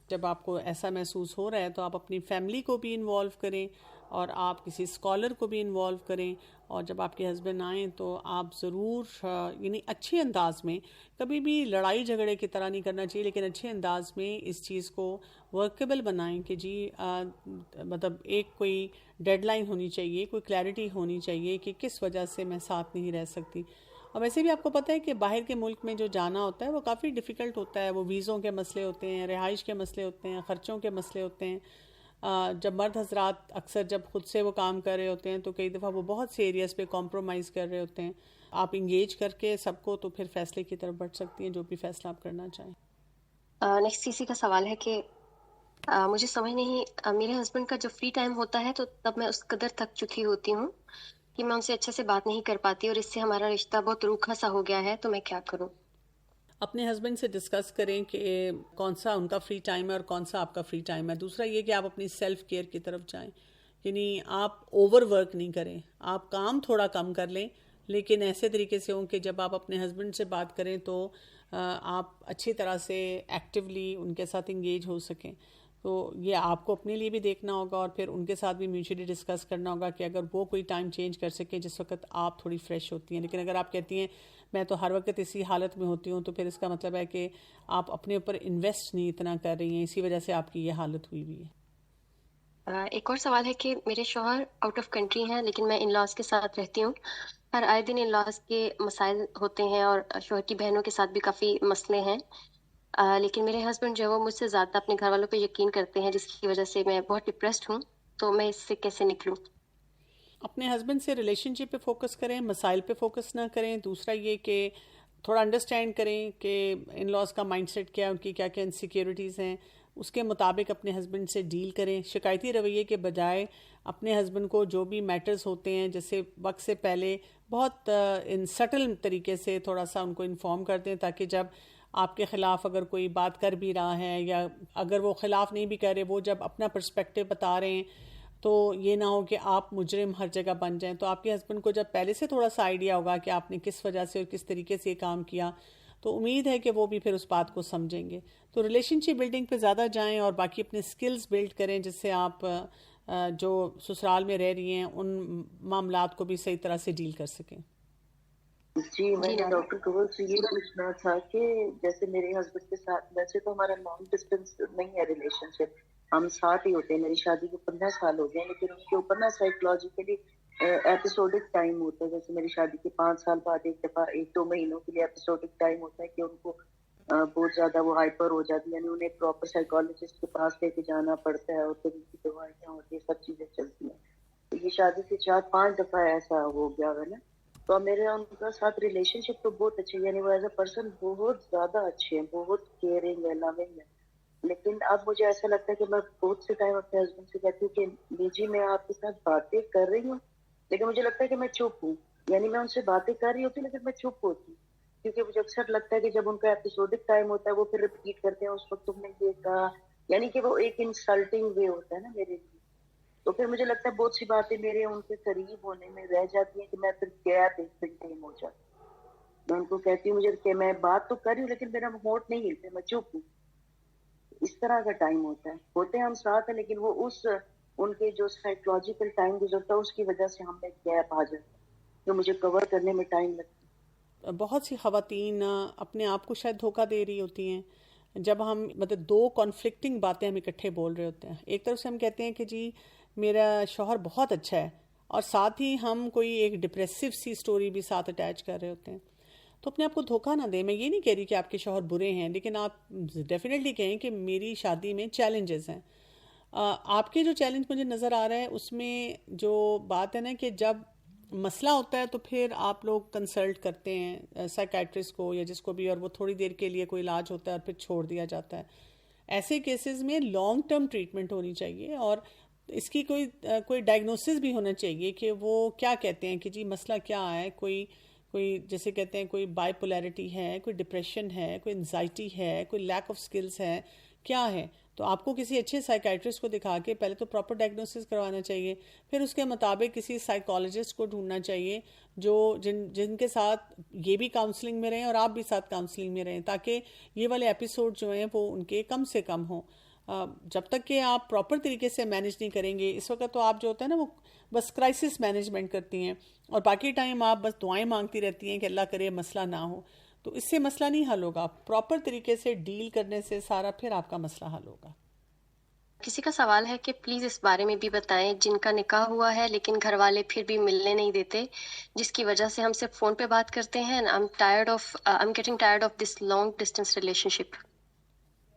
جب آپ کو ایسا محسوس ہو رہا ہے تو آپ اپنی فیملی کو بھی انوالو کریں اور آپ کسی اسکالر کو بھی انوالو کریں. اور جب آپ کے ہسبینڈ آئیں تو آپ ضرور یعنی اچھے انداز میں, کبھی بھی لڑائی جھگڑے کی طرح نہیں کرنا چاہیے, لیکن اچھے انداز میں اس چیز کو ورکیبل بنائیں کہ جی مطلب ایک کوئی ڈیڈ لائن ہونی چاہیے, کوئی کلیئرٹی ہونی چاہیے کہ کس وجہ سے میں ساتھ نہیں رہ سکتی. اور ویسے بھی آپ کو پتہ ہے کہ باہر کے ملک میں جو جانا ہوتا ہے وہ کافی ڈیفیکلٹ ہوتا ہے. وہ ویزوں کے مسئلے ہوتے ہیں, رہائش کے مسئلے ہوتے ہیں, خرچوں کے مسئلے ہوتے ہیں. جب مرد حضرات اکثر جب خود سے وہ کام کر رہے ہوتے ہیں تو کئی دفعہ وہ بہت سے ایریاز پہ کمپرومائز کر رہے ہوتے ہیں. آپ انگیج کر کے سب کو تو پھر فیصلے کی طرف بڑھ سکتی ہیں, جو بھی فیصلہ آپ کرنا چاہیں. نیکسٹ کسی کا سوال ہے کہ مجھے سمجھ نہیں, میرے ہسبینڈ کا جب فری ٹائم ہوتا ہے تو تب میں اس قدر تھک چکی ہوتی ہوں کہ میں ان سے اچھے سے بات نہیں کر پاتی, اور اس سے ہمارا رشتہ بہت روکھا سا ہو گیا ہے. تو میں کیا کروں؟ اپنے ہسبینڈ سے ڈسکس کریں کہ کون سا ان کا فری ٹائم ہے اور کون سا آپ کا فری ٹائم ہے. دوسرا یہ کہ آپ اپنی سیلف کیئر کی طرف جائیں, یعنی آپ اوور ورک نہیں کریں, آپ کام تھوڑا کم کر لیں, لیکن ایسے طریقے سے ہوں کہ جب آپ اپنے ہسبینڈ سے بات کریں تو آپ اچھی طرح سے ایکٹیولی ان کے ساتھ انگیج ہو سکیں. تو یہ آپ کو اپنے لیے بھی دیکھنا ہوگا اور پھر ان کے ساتھ بھی میوچولی ڈسکس کرنا ہوگا کہ اگر وہ کوئی ٹائم چینج کر سکیں جس وقت آپ تھوڑی فریش ہوتی ہیں. لیکن اگر آپ کہتی ہیں میں تو ہر وقت اسی حالت میں ہوتی ہوں, تو پھر اس کا مطلب ہے کہ آپ اپنے اوپر انویسٹ نہیں اتنا کر رہی ہیں, اسی وجہ سے آپ کی یہ حالت ہوئی بھی ہے. ایک اور سوال ہے کہ میرے شوہر آؤٹ آف کنٹری ہیں لیکن میں ان لاز کے ساتھ رہتی ہوں. ہر آئے دن ان لاز کے مسائل ہوتے ہیں اور شوہر کی بہنوں کے ساتھ بھی کافی مسئلے ہیں. لیکن میرے ہسبینڈ جو ہے وہ مجھ سے زیادہ اپنے گھر والوں پہ یقین کرتے ہیں, جس کی وجہ سے میں بہت ڈپریسڈ ہوں. تو میں اس سے کیسے نکلوں؟ اپنے ہسبینڈ سے ریلیشن شپ پہ فوکس کریں, مسائل پہ فوکس نہ کریں. دوسرا یہ کہ تھوڑا انڈرسٹینڈ کریں کہ ان لاز کا مائنڈ سیٹ کیا ہے, ان کی کیا کیا انسیکیورٹیز ہیں, اس کے مطابق اپنے ہسبینڈ سے ڈیل کریں. شکایتی رویے کے بجائے اپنے ہسبینڈ کو جو بھی میٹرز ہوتے ہیں جیسے وقت سے پہلے بہت ان سٹل طریقے سے تھوڑا سا ان کو انفارم کر دیں, تاکہ جب آپ کے خلاف اگر کوئی بات کر بھی رہا ہے یا اگر وہ خلاف نہیں بھی کر رہے, وہ جب اپنا پرسپیکٹیو بتا رہے ہیں تو یہ نہ ہو کہ آپ مجرم ہر جگہ بن جائیں. تو آپ کے ہسبینڈ کو جب پہلے سے تھوڑا سا آئیڈیا ہوگا کہ آپ نے کس وجہ سے اور کس طریقے سے یہ کام کیا, تو امید ہے کہ وہ بھی پھر اس بات کو سمجھیں گے. تو ریلیشن شپ بلڈنگ پہ زیادہ جائیں اور باقی اپنے سکلز بلڈ کریں, جس سے آپ جو سسرال میں رہ رہی ہیں ان معاملات کو بھی صحیح طرح سے ڈیل کر سکیں. جی میں نے ڈاکٹر کور سے یہ پوچھنا تھا کہ جیسے میرے ہسبینڈ کے ساتھ, ویسے تو ہمارا لانگ ڈسٹینس نہیں ہے ریلیشن شپ, ہم ساتھ ہی ہوتے ہیں. میری شادی کو 15 سال ہو گئے, لیکن ان کے اوپر نا سائیکولوجیکلی ایپیسوڈک ٹائم ہوتا ہے. جیسے میری شادی کے 5 سال بعد ایک دفعہ 1-2 مہینوں کے لیے ایپیسوڈک ٹائم ہوتا ہے کہ ان کو بہت زیادہ وہ ہائپر ہو جاتی ہے, یعنی انہیں پراپر سائیکالوجسٹ کے پاس لے کے جانا پڑتا ہے اور پھر ان کی دوائیاں اور یہ سب چیزیں چلتی ہیں. تو یہ شادی سے 4-5 دفعہ ایسا ہو گیا ہے نا. تو میرے ان کے ساتھ ریلیشن شپ تو بہت اچھی ہے, یعنی وہ ایز اے پرسن بہت زیادہ اچھے ہیں, بہت کیئرنگ ہے, لونگ ہے. لیکن اب مجھے ایسا لگتا ہے کہ میں بہت سے ٹائم اپنے ہسبینڈ سے کہتی ہوں کہ جی میں آپ کے ساتھ باتیں کر رہی ہوں, لیکن مجھے لگتا ہے کہ میں چپ ہوں. یعنی میں ان سے باتیں کر رہی ہوتی ہوں لیکن میں چپ ہوتی ہوں, کیونکہ مجھے اکثر لگتا ہے کہ جب ان کا ایپیسوڈک ٹائم ہوتا ہے وہ پھر ریپیٹ کرتے ہیں اس وقت تم نے یہ کہا, یعنی کہ وہ ایک انسلٹنگ وے ہوتا ہے نا میرے لیے. تو پھر مجھے لگتا ہے بہت سی باتیں میرے ان کے قریب ہونے میں رہ جاتی ہیں کہ میں پھر گیپ ہو جاتی. میں ان کو کہتی ہوں مجھے کہ میں بات تو کر رہی ہوں لیکن میرا ہونٹ نہیں ہلتے, میں چپ ہوں. اس طرح کا ٹائم ہوتا ہے, ہوتے ہیں ہم ساتھ ہیں لیکن وہ اس ان کے جو سائیکولوجیکل ٹائم گزرتا ہے اس کی وجہ سے ہم میں گیپ آ جاتا ہے جو مجھے کور کرنے میں ٹائم لگتا ہے. بہت سی خواتین اپنے آپ کو شاید دھوکہ دے رہی ہوتی ہیں جب ہم مطلب 2 کانفلکٹنگ باتیں ہم اکٹھے بول رہے ہوتے ہیں. ایک طرف سے ہم کہتے ہیں کہ جی میرا شوہر بہت اچھا ہے, اور ساتھ ہی ہم کوئی ایک ڈپریسو سی سٹوری بھی ساتھ اٹیچ کر رہے ہوتے ہیں. تو اپنے آپ کو دھوکہ نہ دیں. میں یہ نہیں کہہ رہی کہ آپ کے شوہر برے ہیں, لیکن آپ ڈیفینیٹلی کہیں کہ میری شادی میں چیلنجز ہیں. آپ کے جو چیلنج مجھے نظر آ رہا ہے اس میں جو بات ہے نا کہ جب مسئلہ ہوتا ہے تو پھر آپ لوگ کنسلٹ کرتے ہیں سائیکائٹرسٹ کو یا جس کو بھی, اور وہ تھوڑی دیر کے لیے کوئی علاج ہوتا ہے اور پھر چھوڑ دیا جاتا ہے. ایسے کیسز میں لانگ ٹرم ٹریٹمنٹ ہونی چاہیے, اور اس کی کوئی ڈائگنوسس بھی ہونا چاہیے کہ وہ کیا کہتے ہیں کہ جی مسئلہ کیا ہے. کوئی جیسے کہتے ہیں کوئی بائی پولیرٹی ہے, کوئی ڈپریشن ہے, کوئی انزائٹی ہے, کوئی لیک آف سکلز ہے, کیا ہے. تو آپ کو کسی اچھے سائیکائٹرسٹ کو دکھا کے پہلے تو پراپر ڈائگنوسس کروانا چاہیے, پھر اس کے مطابق کسی سائیکالوجسٹ کو ڈھونڈنا چاہیے جو جن کے ساتھ یہ بھی کاؤنسلنگ میں رہیں اور آپ بھی ساتھ کاؤنسلنگ میں رہیں, تاکہ یہ والے ایپیسوڈ جو ہیں وہ ان کے کم سے کم ہوں. جب تک کہ آپ پراپر طریقے سے مینیج نہیں کریں گے, اس وقت تو آپ جو ہوتا ہے نا وہ بس کرائسس مینجمنٹ کرتی ہیں, اور باقی ٹائم آپ بس دعائیں مانگتی رہتی ہیں کہ اللہ کرے مسئلہ نہ ہو. تو اس سے مسئلہ نہیں حل ہوگا. پراپر طریقے سے ڈیل کرنے سے سارا پھر آپ کا مسئلہ حل ہوگا. کسی کا سوال ہے کہ پلیز اس بارے میں بھی بتائیں جن کا نکاح ہوا ہے لیکن گھر والے پھر بھی ملنے نہیں دیتے, جس کی وجہ سے ہم صرف فون پہ بات کرتے ہیں. I'm getting tired of this long distance relationship.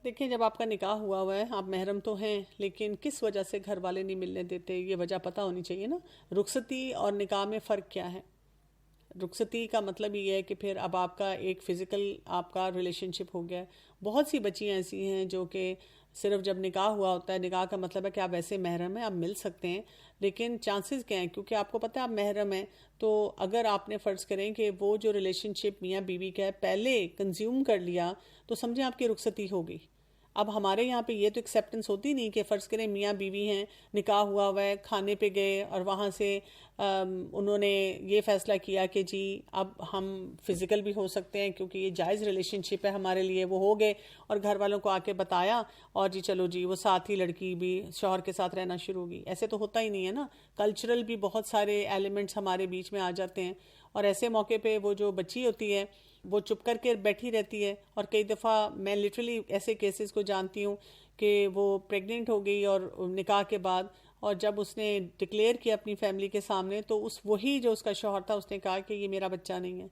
دیکھیں جب آپ کا نکاح ہوا ہے آپ محرم تو ہیں, لیکن کس وجہ سے گھر والے نہیں ملنے دیتے یہ وجہ پتہ ہونی چاہیے نا. رخصتی اور نکاح میں فرق کیا ہے؟ رخصتی کا مطلب یہ ہے کہ پھر اب آپ کا ایک فزیکل آپ کا ریلیشن شپ ہو گیا ہے. بہت سی بچیاں ایسی ہیں جو کہ صرف جب نکاح ہوا ہوتا ہے, نکاح کا مطلب ہے کہ آپ ویسے محرم ہیں, آپ مل سکتے ہیں, لیکن چانسز کیا ہیں کیونکہ آپ کو پتہ ہے آپ محرم ہیں. تو اگر آپ نے فرض کریں کہ وہ جو ریلیشن شپ میاں بیوی کا ہے پہلے کنزیوم کر لیا تو سمجھیں آپ کی رخصتی ہوگی. اب ہمارے یہاں پہ یہ تو ایکسیپٹنس ہوتی نہیں کہ فرض کریں میاں بیوی ہیں, نکاح ہوا ہے, کھانے پہ گئے اور وہاں سے انہوں نے یہ فیصلہ کیا کہ جی اب ہم فزیکل بھی ہو سکتے ہیں کیونکہ یہ جائز ریلیشن شپ ہے ہمارے لیے, وہ ہو گئے اور گھر والوں کو آ کے بتایا اور جی چلو جی وہ ساتھ ہی لڑکی بھی شوہر کے ساتھ رہنا شروع ہوگی. ایسے تو ہوتا ہی نہیں ہے نا. کلچرل بھی بہت سارے ایلیمنٹس ہمارے بیچ میں آ جاتے ہیں, اور ایسے موقع پہ وہ جو بچی ہوتی ہے وہ چپ کر کے بیٹھی رہتی ہے. اور کئی دفعہ میں لٹرلی ایسے کیسز کو جانتی ہوں کہ وہ پریگننٹ ہو گئی اور نکاح کے بعد, اور جب اس نے ڈکلیئر کیا اپنی فیملی کے سامنے تو وہی جو اس کا شوہر تھا اس نے کہا کہ یہ میرا بچہ نہیں ہے.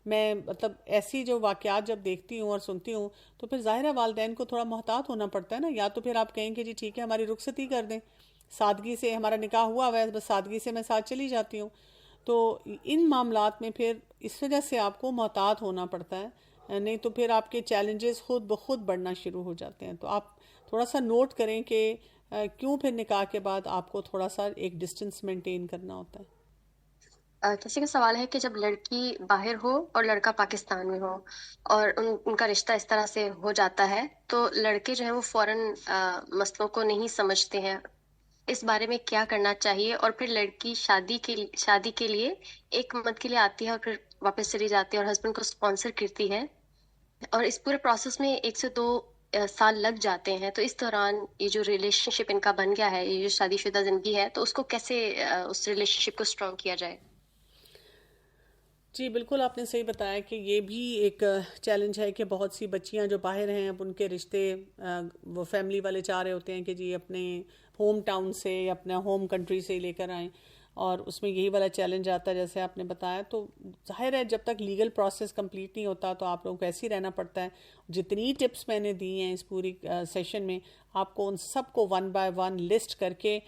میں مطلب ایسی جو واقعات جب دیکھتی ہوں اور سنتی ہوں تو پھر ظاہر ہے والدین کو تھوڑا محتاط ہونا پڑتا ہے نا. یا تو پھر آپ کہیں کہ جی ٹھیک ہے ہماری رخصتی کر دیں, سادگی سے ہمارا نکاح ہوا ہے بس سادگی سے میں ساتھ چلی جاتی ہوں. تو ان معاملات میں پھر اس وجہ سے آپ کو محتاط ہونا پڑتا ہے, نہیں تو پھر آپ کے چیلنجز خود بخود بڑھنا شروع ہو جاتے ہیں. تو آپ تھوڑا سا نوٹ کریں کہ کیوں پھر نکاح کے بعد آپ کو تھوڑا سا ایک ڈسٹنس مینٹین کرنا ہوتا ہے. کسی کا سوال ہے کہ جب لڑکی باہر ہو اور لڑکا پاکستان میں ہو اور ان کا رشتہ اس طرح سے ہو جاتا ہے تو لڑکے جو ہیں وہ فوراً مسئلوں کو نہیں سمجھتے ہیں, اس بارے میں کیا کرنا چاہیے؟ اور پھر لڑکی شادی کے لیے 1 منتھ کے لیے آتی ہے اور پھر واپس چلی جاتی ہے اور ہسبینڈ کو اسپانسر کرتی ہے, اور اس پورے پروسیس میں 1 سے 2 سال لگ جاتے ہیں. تو اس دوران یہ جو ریلیشن شپ ان کا بن گیا ہے, یہ جو شادی شدہ زندگی ہے, تو اس کو کیسے اس ریلیشن شپ کو اسٹرانگ کیا جائے؟ جی بالکل آپ نے صحیح بتایا کہ یہ بھی ایک چیلنج ہے کہ بہت سی بچیاں جو باہر ہیں اب ان کے رشتے وہ فیملی والے چاہ رہے ہوتے ہیں کہ جی اپنے ہوم ٹاؤن سے اپنا ہوم کنٹری سے لے کر آئیں. اور اس میں یہی والا چیلنج آتا ہے جیسے آپ نے بتایا. تو ظاہر ہے جب تک لیگل پروسیس کمپلیٹ نہیں ہوتا تو آپ لوگوں کو ایسے ہی رہنا پڑتا ہے. جتنی ٹپس میں نے دی ہیں اس پوری سیشن میں, آپ کو ان سب کو 1 by 1 لسٹ کر کے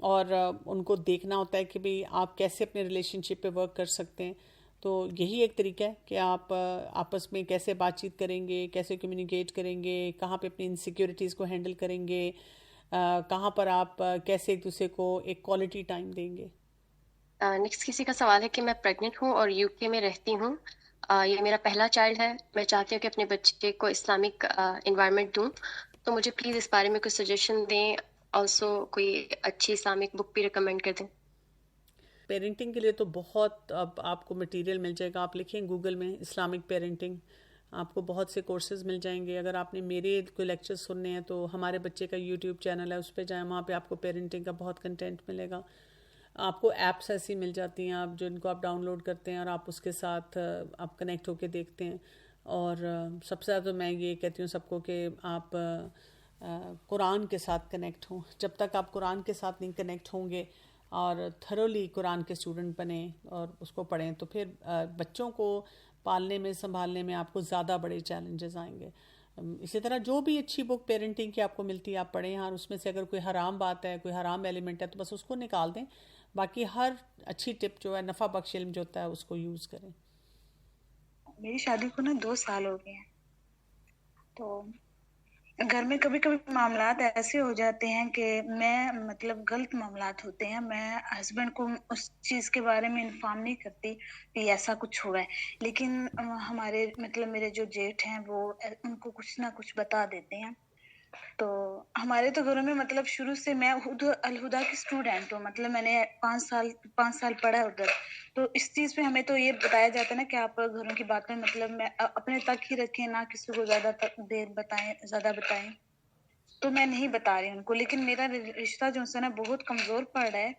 اور ان کو دیکھنا ہوتا ہے کہ بھئی آپ کیسے اپنے ریلیشن شپ پہ ورک کر سکتے ہیں. تو یہی ایک طریقہ ہے کہ آپ آپس میں کیسے بات چیت کریں گے, کیسے کمیونیکیٹ کریں گے, کہاں پہ اپنی انسیکیورٹیز کو ہینڈل کریں گے, کہاں پر آپ کیسے ایک دوسرے کو ایک کوالٹی ٹائم دیں گے. نیکسٹ کسی کا سوال ہے کہ میں پریگنٹ ہوں اور UK میں رہتی ہوں. یہ میرا پہلا چائلڈ ہے. میں چاہتی ہوں کہ اپنے بچے کو اسلامک انوائرمنٹ دوں, تو مجھے پلیز اس بارے میں کچھ سجیشن دیں. آلسو کوئی اچھی اسلامک بک بھی ریکمینڈ کر دیں. پیرنٹنگ کے لیے تو بہت اب آپ کو مٹیریل مل جائے گا. آپ لکھیں گوگل میں اسلامک پیرنٹنگ, آپ کو بہت سے کورسز مل جائیں گے. اگر آپ نے میرے کوئی لیکچر سننے ہیں تو ہمارے بچے کا YouTube چینل ہے, اس پہ جائیں, وہاں پہ آپ کو پیرنٹنگ کا بہت کنٹینٹ ملے گا. آپ کو ایپس ایسی مل جاتی ہیں آپ جن کو آپ ڈاؤن لوڈ کرتے ہیں اور آپ اس کے ساتھ آپ کنیکٹ ہو کے دیکھتے ہیں. اور سب سے زیادہ میں یہ کہتی ہوں سب کو کہ آپ قرآن کے ساتھ کنیکٹ ہوں. جب تک آپ قرآن کے ساتھ نہیں کنیکٹ ہوں گے اور تھرولی قرآن کے اسٹوڈنٹ بنیں اور اس کو پڑھیں, تو پھر بچوں کو پالنے میں سنبھالنے میں آپ کو زیادہ بڑے چیلنجز آئیں گے. اسی طرح جو بھی اچھی بک پیرنٹنگ کی آپ کو ملتی ہے آپ پڑھیں. ہاں, اس میں سے اگر کوئی حرام بات ہے, کوئی حرام ایلیمنٹ ہے, تو بس اس کو نکال دیں. باقی ہر اچھی ٹپ جو ہے, نفع بخش علم جو ہوتا ہے, اس کو یوز کریں. میری شادی کو 2 سال ہو گئے ہیں, تو گھر میں کبھی کبھی معاملات ایسے ہو جاتے ہیں کہ مطلب غلط معاملات ہوتے ہیں. میں ہسبینڈ کو اس چیز کے بارے میں انفارم نہیں کرتی کہ ایسا کچھ ہوا ہے, لیکن ہمارے مطلب میرے جو جیٹھ ہیں وہ ان کو کچھ نہ کچھ بتا دیتے ہیں. تو ہمارے تو گھروں میں مطلب شروع سے میں خود الہدا کی اسٹوڈینٹ ہوں, مطلب میں نے 5 سال پڑھا ادھر. تو اس چیز پہ ہمیں تو یہ بتایا جاتا ہے نا کہ آپ گھروں کی باتیں مطلب میں اپنے تک ہی رکھیں, نہ کسی کو زیادہ بتائیں. تو میں نہیں بتا رہی ان کو, لیکن میرا رشتہ جو ہے نا بہت کمزور پڑ رہا ہے.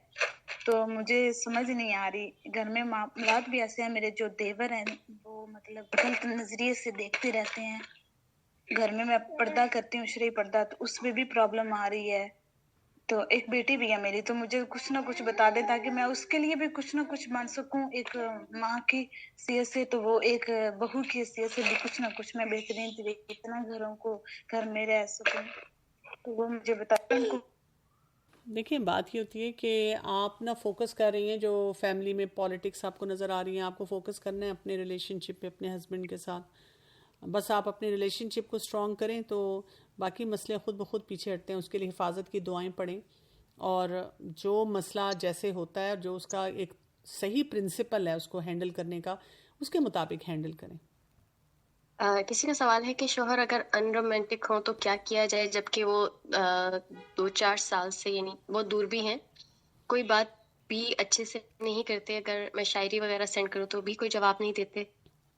تو مجھے سمجھ نہیں آ رہی, گھر میں معاملات بھی ایسے ہیں. میرے جو دیور ہیں وہ مطلب غلط نظریے سے دیکھتے رہتے ہیں. گھر میں پردہ کرتی ہوں, شرعی پردہ, تو اس میں بھی پرابلم آ رہی ہے. تو ایک بیٹی بھی ہے میری, تو مجھے کچھ نہ کچھ بتا دے تاکہ میں اس کے لیے بھی کچھ نہ کچھ مان سکوں. ایک ماں کی حیثیت سے تو وہ ایک بہو کی حیثیت سے بھی کچھ نہ کچھ میں بہترین طریقے اتنا گھر میں رہ سکوں. تو وہ مجھے بتاتے ہیں. دیکھیں, بات یہ ہوتی ہے کہ آپ نہ فوکس کر رہی ہیں جو فیملی میں پالیٹکس آپ کو نظر آ رہی ہیں. آپ کو فوکس کرنا ہے اپنے ریلیشن شپ پہ اپنے ہسبینڈ کے ساتھ. بس آپ اپنے ریلیشن شپ کو اسٹرانگ کریں تو باقی مسئلے خود بخود پیچھے ہٹتے ہیں. اس کے لیے حفاظت کی دعائیں پڑھیں, اور جو مسئلہ جیسے ہوتا ہے, جو اس کا ایک صحیح پرنسپل ہے اس کو ہینڈل کرنے کا, اس کے مطابق ہینڈل کریں. کسی کا سوال ہے کہ شوہر اگر ان رومانٹک ہوں تو کیا کیا جائے, جبکہ وہ 2-4 سال سے یعنی بہت دور بھی ہیں, کوئی بات بھی اچھے سے نہیں کرتے. اگر میں شاعری وغیرہ سینڈ کروں تو بھی کوئی جواب نہیں دیتے.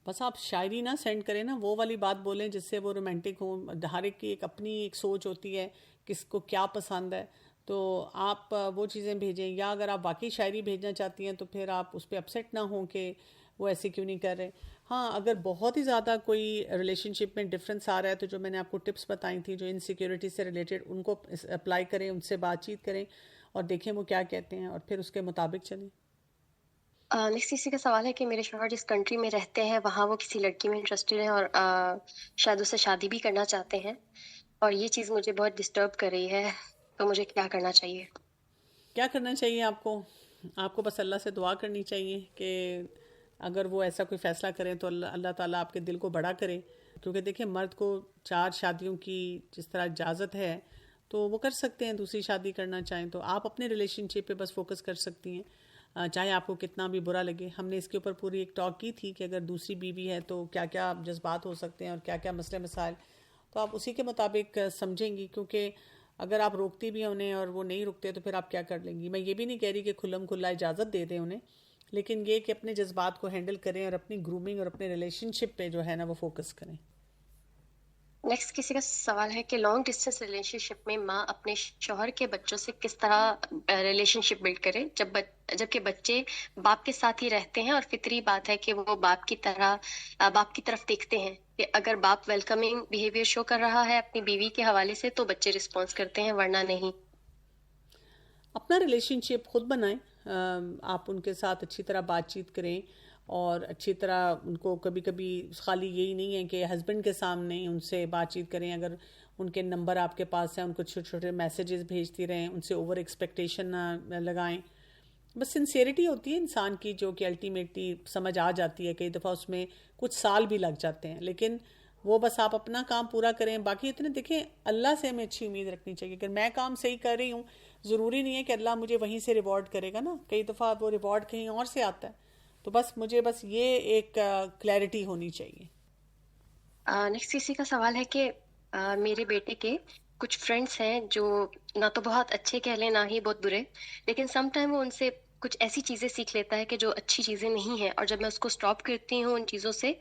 بس آپ شاعری نہ سینڈ کریں نا, وہ والی بات بولیں جس سے وہ رومانٹک ہوں. ہر ایک کی ایک اپنی ایک سوچ ہوتی ہے کس کو کیا پسند ہے, تو آپ وہ چیزیں بھیجیں. یا اگر آپ واقعی شاعری بھیجنا چاہتی ہیں تو پھر آپ اس پہ اپسیٹ نہ ہوں کہ وہ ایسے کیوں نہیں کر رہے. ہاں, اگر بہت ہی زیادہ کوئی ریلیشن شپ میں ڈفرینس آ رہا ہے تو جو میں نے آپ کو ٹپس بتائی تھیں جو انسیکیورٹی سے ریلیٹڈ, ان کو اپلائی کریں, ان سے بات چیت کریں اور دیکھیں وہ کیا کہتے ہیں, اور پھر اس کے مطابق چلیں. نیکسٹ کسی کا سوال ہے کہ میرے شوہر جس کنٹری میں رہتے ہیں وہاں وہ کسی لڑکی میں انٹرسٹڈ ہیں اور شاید اس سے شادی بھی کرنا چاہتے ہیں, اور یہ چیز مجھے بہت ڈسٹرب کر رہی ہے. تو مجھے کیا کرنا چاہیے؟ کیا کرنا چاہیے آپ کو؟ آپ کو بس اللہ سے دعا کرنی چاہیے کہ اگر وہ ایسا کوئی فیصلہ کریں تو اللہ تعالیٰ آپ کے دل کو بڑا کرے. کیونکہ دیکھیں, مرد کو 4 شادیوں کی جس طرح اجازت ہے تو وہ کر سکتے ہیں, دوسری شادی کرنا چاہیں تو. آپ اپنے ریلیشن شپ پہ بس فوکس کر سکتی ہیں, چاہے آپ کو کتنا بھی برا لگے. ہم نے اس کے اوپر پوری ایک ٹاک کی تھی کہ اگر دوسری بیوی ہے تو کیا کیا جذبات ہو سکتے ہیں اور کیا کیا مسئلے مسائل, تو آپ اسی کے مطابق سمجھیں گی. کیونکہ اگر آپ روکتی بھی ہیں انہیں اور وہ نہیں رکتے تو پھر آپ کیا کر لیں گی. میں یہ بھی نہیں کہہ رہی کہ کھلم کھلا اجازت دے دیں انہیں, لیکن یہ کہ اپنے جذبات کو ہینڈل کریں اور اپنی گرومنگ اور اپنے ریلیشن شپ پہ جو ہے نا وہ فوکس کریں. نیکسٹ کسی کا سوال ہے کہ لانگ ڈسٹینس ریلیشن شپ میں ماں اپنے شوہر کے بچوں سے کس طرح ریلیشن شپ بلڈ کرے جبکہ بچے باپ کے ساتھ ہی رہتے ہیں, اور فطری بات ہے کہ وہ باپ کی طرف دیکھتے ہیں کہ اگر باپ ویلکمنگ بیہیویئر شو کر رہا ہے اپنی بیوی کے حوالے سے تو بچے رسپانس کرتے ہیں, ورنہ نہیں. اپنا ریلیشن شپ خود بنائیں, آپ ان کے ساتھ اچھی طرح بات چیت کریں اور اچھی طرح ان کو کبھی کبھی خالی یہی نہیں ہے کہ ہسبینڈ کے سامنے ان سے بات چیت کریں. اگر ان کے نمبر آپ کے پاس ہیں ان کو چھوٹے چھوٹے میسیجز بھیجتی رہیں, ان سے اوور ایکسپیکٹیشن نہ لگائیں. بس سنسیئرٹی ہوتی ہے انسان کی جو کہ الٹیمیٹلی سمجھ آ جاتی ہے. کئی دفعہ اس میں کچھ سال بھی لگ جاتے ہیں, لیکن وہ بس آپ اپنا کام پورا کریں. باقی اتنے دیکھیں, اللہ سے ہمیں اچھی امید رکھنی چاہیے کہ میں کام صحیح کر رہی ہوں, ضروری نہیں ہے کہ اللہ مجھے وہیں سے ریوارڈ کرے گا نا. کئی دفعہ وہ ریوارڈ کہیں اور سے آتا ہے. تو بس مجھے بس یہ ایک کلیئرٹی ہونی چاہیے. نیکسٹ کسی کا سوال ہے کہ میرے بیٹے کے کچھ فرینڈس ہیں جو نہ تو بہت اچھے کہہ لیں نہ ہی بہت برے, لیکن سم ٹائم وہ ان سے کچھ ایسی چیزیں سیکھ لیتا ہے کہ جو اچھی چیزیں نہیں ہیں, اور جب میں اس کو اسٹاپ کرتی ہوں ان چیزوں سے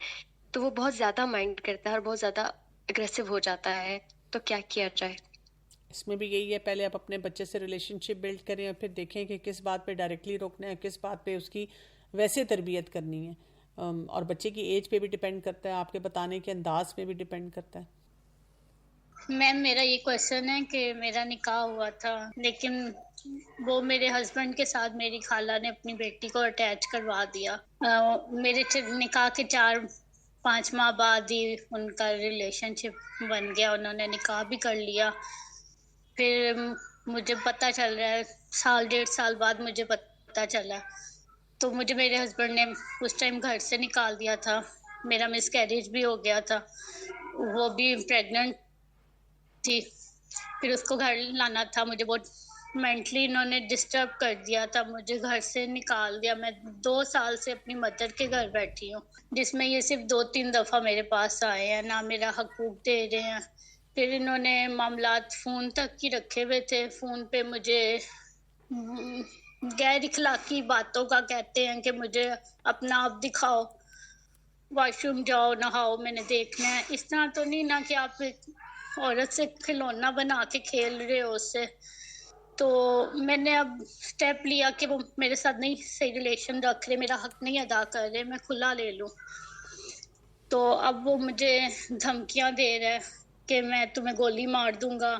تو وہ بہت زیادہ مائنڈ کرتا ہے اور بہت زیادہ اگریسو ہو جاتا ہے. تو کیا کیا جائے؟ اس میں بھی یہی ہے, پہلے آپ اپنے بچے سے ریلیشن شپ بلڈ کریں اور پھر دیکھیں کہ کس بات پہ ڈائریکٹلی روکنا ہے, کس بات پہ اس کی ویسے تربیت کرنی ہے. اور بچے کی ایج پہ بھی ڈپینڈ کرتا ہے, آپ کے بتانے کے انداز پہ بھی ڈپینڈ کرتا ہے. میم میرا یہ کویشچن ہے کہ میرا نکاح ہوا تھا, لیکن وہ میرے ہسبینڈ کے ساتھ میری خالہ نے اپنی بیٹی کو اٹیچ کروا دیا. میرے نکاح کے 4-5 ماہ بعد ہی ان کا ریلیشن شپ بن گیا, انہوں نے نکاح بھی کر لیا. پھر مجھے پتہ چل رہا ہے 1.5 سال بعد مجھے پتہ چلا, تو مجھے میرے ہسبینڈ نے اس ٹائم گھر سے نکال دیا تھا. میرا مس کیریج بھی ہو گیا تھا, وہ بھی پریگننٹ تھی. پھر اس کو گھر لانا تھا, مجھے بہت مینٹلی انہوں نے ڈسٹرب کر دیا تھا, مجھے گھر سے نکال دیا. میں 2 سال سے اپنی مدر کے گھر بیٹھی ہوں, جس میں یہ صرف 2-3 دفعہ میرے پاس آئے ہیں, نہ میرا حقوق دے رہے ہیں. پھر انہوں نے معاملات فون تک ہی رکھے ہوئے تھے. فون پہ مجھے غیر اخلاقی باتوں کا کہتے ہیں کہ مجھے اپنا آپ دکھاؤ, واش روم جاؤ نہاؤ, میں نے دیکھنا ہے. اس طرح تو نہیں نا کہ آپ ایک عورت سے کھلونا بنا کے کھیل رہے ہو اس سے. تو میں نے اب اسٹیپ لیا کہ وہ میرے ساتھ نہیں صحیح ریلیشن رکھ رہے, میرا حق نہیں ادا کر رہے, میں کھلا لے لوں. تو اب وہ مجھے دھمکیاں دے رہا ہے کہ میں تمہیں گولی مار دوں گا,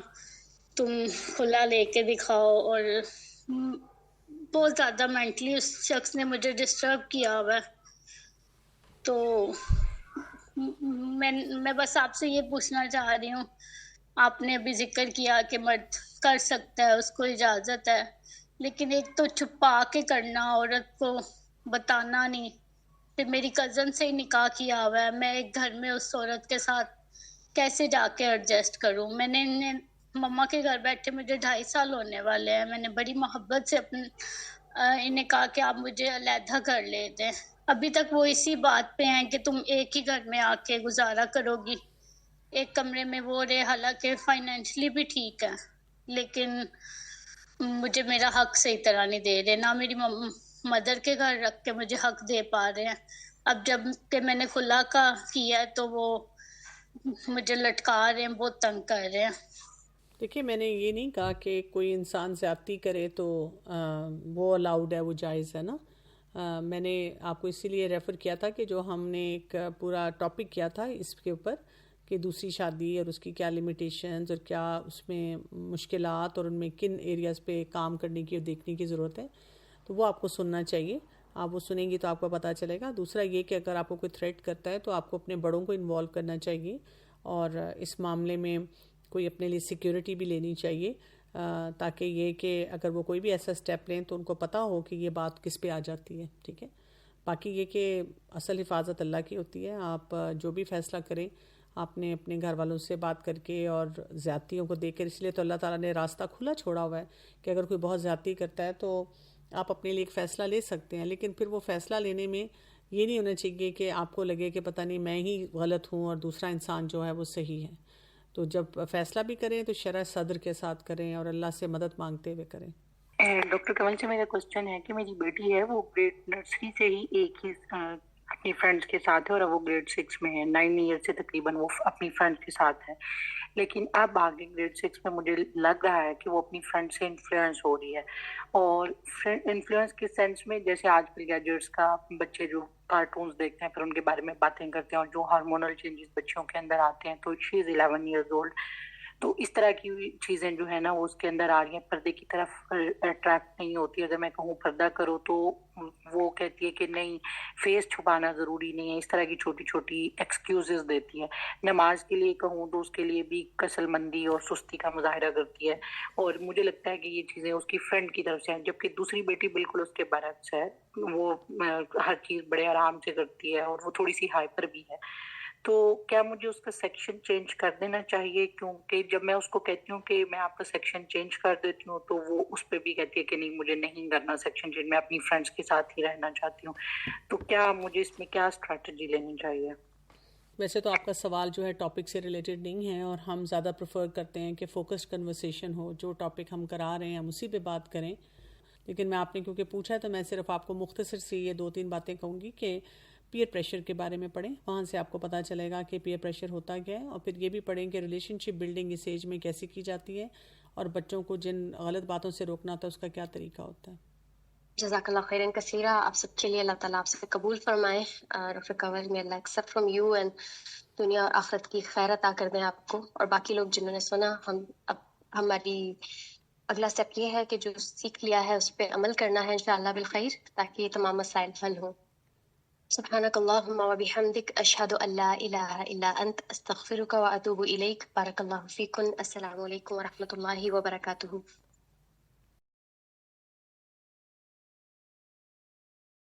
تم کھلا لے کے دکھاؤ. اور بہت زیادہ مینٹلی اس شخص نے مجھے ڈسٹرب کیا ہوا ہے. تو میں بس آپ سے یہ پوچھنا چاہ رہی ہوں, آپ نے ابھی ذکر کیا کہ مرد کر سکتا ہے, اس کو اجازت ہے, لیکن ایک تو چھپا کے کرنا, عورت کو بتانا نہیں. پھر میری کزن سے ہی نکاح کیا ہوا ہے, میں ایک گھر میں اس عورت کے ساتھ کیسے جا کے ایڈجسٹ کروں. میں نے مما کے گھر بیٹھے مجھے 2.5 سال ہونے والے ہیں. میں نے بڑی محبت سے انہیں کہا کہ آپ مجھے علیحدہ کر لیتے ہیں. ابھی تک وہ اسی بات پہ ہیں کہ تم ایک ہی گھر میں آ کے گزارا کرو گی, ایک کمرے میں وہ رہے. حالانکہ فائنینشلی بھی ٹھیک ہے, لیکن مجھے میرا حق صحیح طرح نہیں دے رہے, نہ میری مدر کے گھر رکھ کے مجھے حق دے پا رہے ہیں. اب جب کہ میں نے خلا کا کیا ہے تو وہ مجھے لٹکا رہے ہیں, بہت تنگ کر رہے ہیں. دیکھیے, میں نے یہ نہیں کہا کہ کوئی انسان زیادتی کرے تو وہ الاؤڈ ہے, وہ جائز ہے نا. میں نے آپ کو اسی لیے ریفر کیا تھا کہ جو ہم نے ایک پورا ٹاپک کیا تھا اس کے اوپر کہ دوسری شادی اور اس کی کیا لیمیٹیشنز اور کیا اس میں مشکلات اور ان میں کن ایریاز پہ کام کرنے کی اور دیکھنے کی ضرورت ہے, تو وہ آپ کو سننا چاہیے. آپ وہ سنیں گی تو آپ کو پتہ چلے گا. دوسرا یہ کہ اگر آپ کو کوئی تھریٹ کرتا ہے تو آپ کو اپنے بڑوں کو انوالو کرنا چاہیے, اور اس معاملے میں کوئی اپنے لیے سیکیورٹی بھی لینی چاہیے, تاکہ یہ کہ اگر وہ کوئی بھی ایسا سٹیپ لیں تو ان کو پتہ ہو کہ یہ بات کس پہ آ جاتی ہے. ٹھیک ہے, باقی یہ کہ اصل حفاظت اللہ کی ہوتی ہے. آپ جو بھی فیصلہ کریں آپ نے اپنے گھر والوں سے بات کر کے اور زیادتیوں کو دیکھ کر, اس لیے تو اللہ تعالیٰ نے راستہ کھلا چھوڑا ہوا ہے کہ اگر کوئی بہت زیادتی کرتا ہے تو آپ اپنے لیے ایک فیصلہ لے سکتے ہیں, لیکن پھر وہ فیصلہ لینے میں یہ نہیں ہونا چاہیے کہ آپ کو لگے کہ پتہ نہیں میں ہی غلط ہوں اور دوسرا انسان جو ہے وہ صحیح ہے. تو جب فیصلہ بھی کریں تو شرح صدر کے ساتھ کریں اور اللہ سے مدد مانگتے ہوئے کریں. ڈاکٹر کمل سے میرا کوشچن ہے کہ میری بیٹی ہے وہ گریڈ نرسری سے ہی ایک ہی اپنی فرینڈس کے ساتھ ہے, اور اب وہ گریڈ 6 میں ہے. 9 ایئر سے تقریباً وہ اپنی فرینڈ کے ساتھ ہے, لیکن اب آگے گریڈ 6 میں مجھے لگ رہا ہے کہ وہ اپنی فرینڈ سے انفلوئنس ہو رہی ہے. اور انفلوئنس کے سینس میں جیسے آج کل گیجٹس کا بچے جو کارٹونز دیکھتے ہیں پھر ان کے بارے میں باتیں کرتے ہیں, اور جو ہارمونل چینجز بچوں کے اندر آتے ہیں, تو شی از 11 ایئرز اولڈ. تو اس طرح کی چیزیں جو ہے نا وہ اس کے اندر آ رہی ہیں، پردے کی طرف اٹریکٹ نہیں ہوتی. اگر میں کہوں پردہ کرو تو وہ کہتی ہے کہ نہیں، فیس چھپانا ضروری نہیں ہے، اس طرح کی چھوٹی چھوٹی ایکسکیوزز دیتی ہے. نماز کے لیے کہوں تو اس کے لیے بھی کسل مندی اور سستی کا مظاہرہ کرتی ہے، اور مجھے لگتا ہے کہ یہ چیزیں اس کی فرینڈ کی طرف سے ہیں. جبکہ دوسری بیٹی بالکل اس کے برعکس ہے، وہ ہر چیز بڑے آرام سے کرتی ہے اور وہ تھوڑی سی ہائپر بھی ہے. تو کیا مجھے اس کا سیکشن چینج کر دینا چاہیے؟ کیونکہ جب میں اس کو کہتی ہوں کہ میں آپ کا سیکشن چینج کر دیتی ہوں تو وہ اس پہ بھی کہتی ہے کہ نہیں، مجھے نہیں کرنا سیکشن چینج، میں اپنی فرینڈس کے ساتھ ہی رہنا چاہتی ہوں. تو کیا مجھے اس میں کیا اسٹریٹجی لینی چاہیے؟ ویسے تو آپ کا سوال جو ہے ٹاپک سے ریلیٹڈ نہیں ہے، اور ہم زیادہ پریفر کرتے ہیں کہ فوکسڈ کنورسیشن ہو، جو ٹاپک ہم کرا رہے ہیں ہم اسی پہ بات کریں. لیکن میں آپ نے کیونکہ پوچھا ہے تو میں صرف آپ کو مختصر سی یہ 2-3 باتیں کہوں گی کہ پیئر پریشر کے بارے میں پڑھیں، وہاں سے آپ کو پتہ چلے گا کہ پیئر پریشر ہوتا کیا ہے. اور پھر یہ بھی پڑھیں کہ ریلیشن شپ بلڈنگ اس ایج میں کیسے کی جاتی ہے، اور بچوں کو جن غلط باتوں سے روکنا ہوتا ہے اس کا کیا طریقہ ہوتا ہے. جزاک اللہ خیرن کثیرہ. آپ سب کے لیے اللہ تعالیٰ آپ سے قبول فرمائے. ڈاکٹر کنول میں اللہ ایکسیپٹ فرام یو اینڈ دنیا اور آخرت کی خیر عطا کر دیں آپ کو اور باقی لوگ جنہوں نے سنا. ہماری اگلا اسٹیپ یہ ہے کہ جو سیکھ لیا ہے اس پہ عمل کرنا ہے انشاءاللہ بالخیر، تاکہ یہ تمام مسائل حل ہوں. سبحانک اللہم وبحمدک، اشہد ان لا الہ الا انت، استغفرک واتوب الیک. بارک اللہ فیکم. السلام علیکم ورحمۃ اللہ وبرکاتہ.